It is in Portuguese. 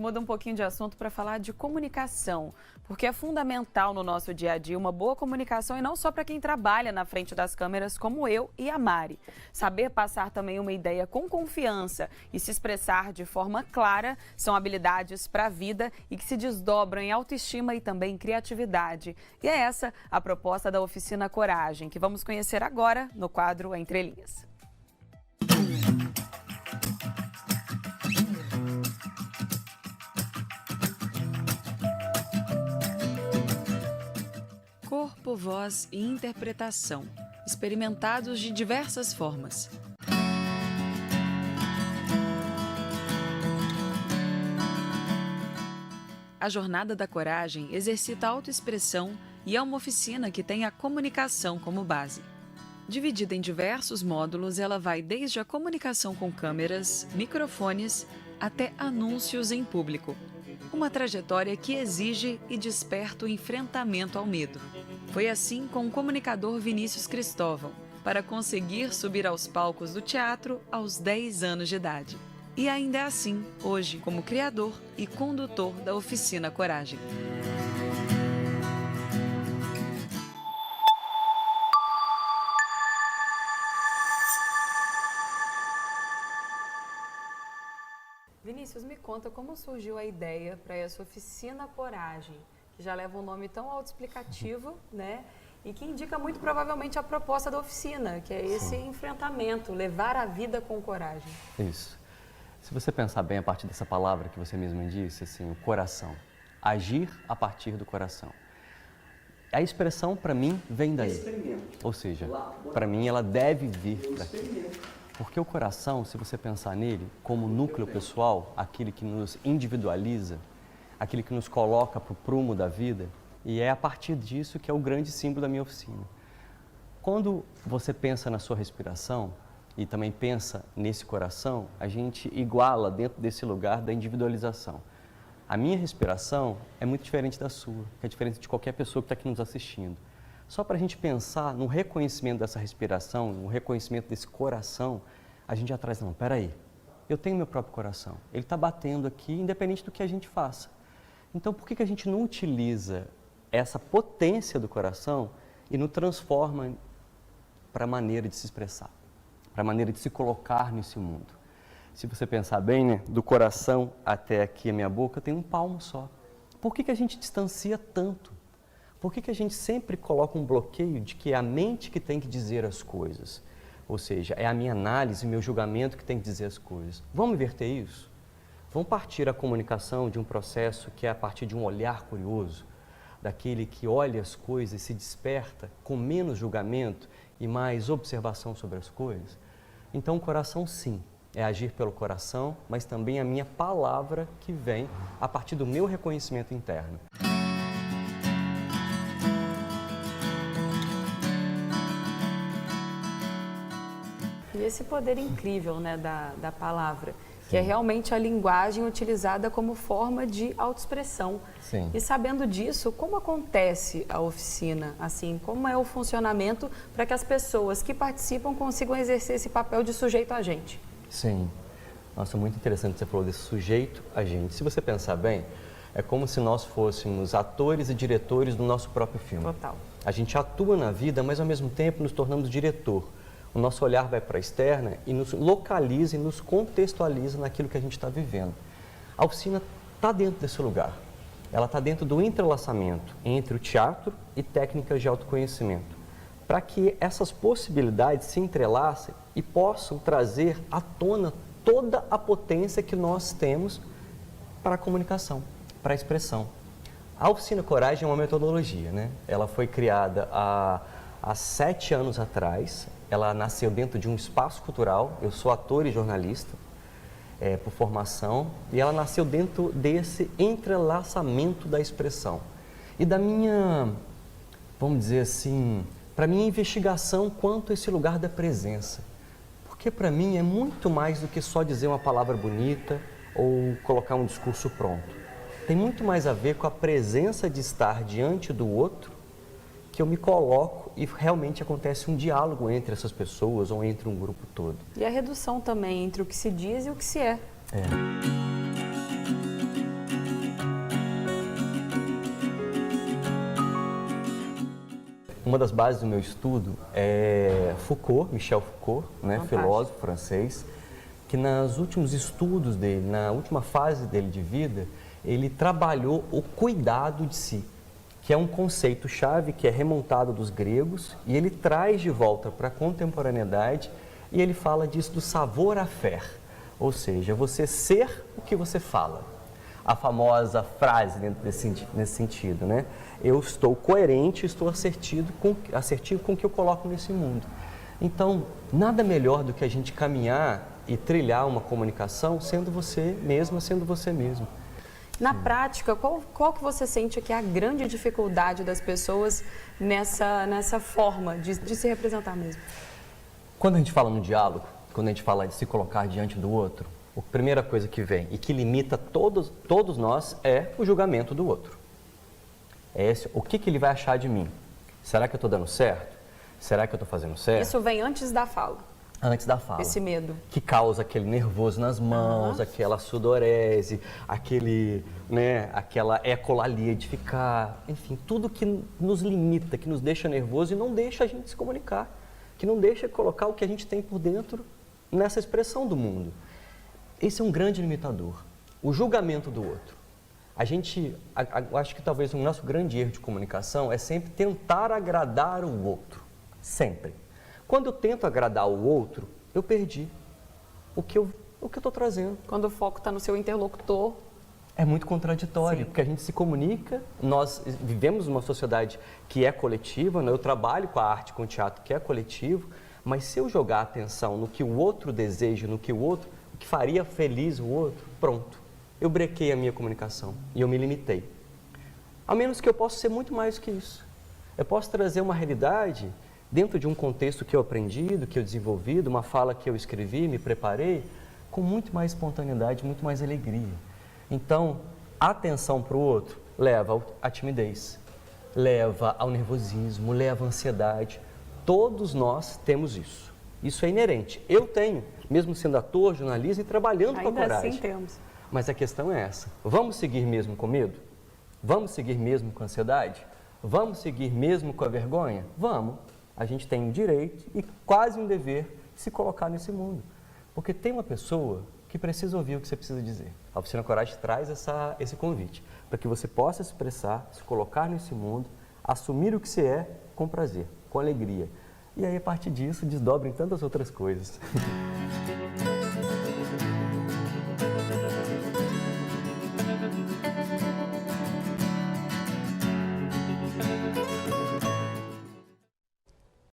Muda um pouquinho de assunto para falar de comunicação, porque é fundamental no nosso dia a dia uma boa comunicação e não só para quem trabalha na frente das câmeras como eu e a Mari. Saber passar também uma ideia com confiança e se expressar de forma clara são habilidades para a vida e que se desdobram em autoestima e também criatividade. E é essa a proposta da Oficina Coragem, que vamos conhecer agora no quadro Entre Linhas. Corpo, voz e interpretação, experimentados de diversas formas. A Jornada da Coragem exercita a autoexpressão e é uma oficina que tem a comunicação como base. Dividida em diversos módulos, ela vai desde a comunicação com câmeras, microfones, até anúncios em público. Uma trajetória que exige e desperta o enfrentamento ao medo. Foi assim com o comunicador Vinícius Cristóvão, para conseguir subir aos palcos do teatro aos 10 anos de idade. E ainda é assim, hoje, como criador e condutor da Oficina Coragem. Vinícius, me conta como surgiu a ideia para essa Oficina Coragem, que já leva um nome tão autoexplicativo, né? E que indica muito provavelmente a proposta da oficina, que é esse enfrentamento, levar a vida com coragem. Isso. Se você pensar bem a partir dessa palavra que você mesmo disse, assim, o coração, agir a partir do coração. A expressão, para mim, vem daí. Ou seja, para mim, ela deve vir daqui. Porque o coração, se você pensar nele como núcleo pessoal, aquele que nos individualiza, aquele que nos coloca para o prumo da vida, e é a partir disso que é o grande símbolo da minha oficina. Quando você pensa na sua respiração e também pensa nesse coração, a gente iguala dentro desse lugar da individualização. A minha respiração é muito diferente da sua, é diferente de qualquer pessoa que está aqui nos assistindo. Só para a gente pensar no reconhecimento dessa respiração, no reconhecimento desse coração, a gente já traz, não, peraí, eu tenho meu próprio coração, ele está batendo aqui, independente do que a gente faça. Então, por que a gente não utiliza essa potência do coração e nos transforma para a maneira de se expressar, para a maneira de se colocar nesse mundo? Se você pensar bem, né, do coração até aqui a minha boca tem um palmo só. Por que a gente distancia tanto? Por que a gente sempre coloca um bloqueio de que é a mente que tem que dizer as coisas? Ou seja, é a minha análise, o meu julgamento que tem que dizer as coisas. Vamos inverter isso? Vamos partir a comunicação de um processo que é a partir de um olhar curioso, daquele que olha as coisas e se desperta com menos julgamento e mais observação sobre as coisas? Então, o coração, sim, é agir pelo coração, mas também a minha palavra que vem a partir do meu reconhecimento interno. E esse poder incrível, né, da palavra, que é realmente a linguagem utilizada como forma de autoexpressão. Sim. E sabendo disso, como acontece a oficina? Assim, como é o funcionamento para que as pessoas que participam consigam exercer esse papel de sujeito a gente? Sim. Nossa, muito interessante você falou desse sujeito a gente. Se você pensar bem, é como se nós fôssemos atores e diretores do nosso próprio filme. Total. A gente atua na vida, mas ao mesmo tempo nos tornamos diretor. O nosso olhar vai para a externa e nos localiza e nos contextualiza naquilo que a gente está vivendo. A oficina está dentro desse lugar. Ela está dentro do entrelaçamento entre o teatro e técnicas de autoconhecimento, para que essas possibilidades se entrelacem e possam trazer à tona toda a potência que nós temos para a comunicação, para a expressão. A Oficina Coragem é uma metodologia, né? Ela foi criada há 7 anos atrás. Ela nasceu dentro de um espaço cultural. Eu sou ator e jornalista por formação, e ela nasceu dentro desse entrelaçamento da expressão e da minha, vamos dizer assim, para minha investigação quanto a esse lugar da presença. Porque para mim é muito mais do que só dizer uma palavra bonita ou colocar um discurso pronto. Tem muito mais a ver com a presença de estar diante do outro, que eu me coloco e realmente acontece um diálogo entre essas pessoas ou entre um grupo todo. E a redução também entre o que se diz e o que se é. uma das bases do meu estudo é Foucault, Michel Foucault, né, filósofo francês, que nos últimos estudos dele, na última fase dele de vida, ele trabalhou o cuidado de si, que é um conceito-chave que é remontado dos gregos e ele traz de volta para a contemporaneidade e ele fala disso do savoir-faire, ou seja, você ser o que você fala. A famosa frase dentro nesse sentido, né? Eu estou coerente, estou assertivo com o que eu coloco nesse mundo. Então, nada melhor do que a gente caminhar e trilhar uma comunicação sendo você mesma, sendo você mesmo. Na prática, qual que você sente que é a grande dificuldade das pessoas nessa forma de se representar mesmo? Quando a gente fala no diálogo, quando a gente fala de se colocar diante do outro, a primeira coisa que vem e que limita todos nós é o julgamento do outro. É esse, o que ele vai achar de mim? Será que eu estou dando certo? Será que eu estou fazendo certo? Isso vem antes da fala. Antes da fala. Esse medo. Que causa aquele nervoso nas mãos, aquela sudorese, aquela ecolalia de ficar, enfim, tudo que nos limita, que nos deixa nervoso e não deixa a gente se comunicar, que não deixa colocar o que a gente tem por dentro nessa expressão do mundo. Esse é um grande limitador, o julgamento do outro. Eu acho que talvez o nosso grande erro de comunicação é sempre tentar agradar o outro, sempre. Quando eu tento agradar o outro, eu perdi o que eu estou trazendo. Quando o foco está no seu interlocutor. É muito contraditório, porque a gente se comunica, nós vivemos numa sociedade que é coletiva, né? Eu trabalho com a arte, com o teatro, que é coletivo, mas se eu jogar atenção no que o outro deseja, o que faria feliz o outro, pronto. Eu brequei a minha comunicação e eu me limitei. A menos que eu possa ser muito mais do que isso. Eu posso trazer uma realidade dentro de um contexto que eu aprendi, do que eu desenvolvi, de uma fala que eu escrevi, me preparei, com muito mais espontaneidade, muito mais alegria. Então, a atenção para o outro leva à timidez, leva ao nervosismo, leva à ansiedade. Todos nós temos isso. Isso é inerente. Eu tenho, mesmo sendo ator, jornalista e trabalhando com a coragem. Ainda assim temos. Mas a questão é essa. Vamos seguir mesmo com medo? Vamos seguir mesmo com ansiedade? Vamos seguir mesmo com a vergonha? Vamos. A gente tem o direito e quase um dever de se colocar nesse mundo. Porque tem uma pessoa que precisa ouvir o que você precisa dizer. A Oficina Coragem traz esse convite para que você possa se expressar, se colocar nesse mundo, assumir o que você é com prazer, com alegria. E aí, a partir disso, desdobra em tantas outras coisas.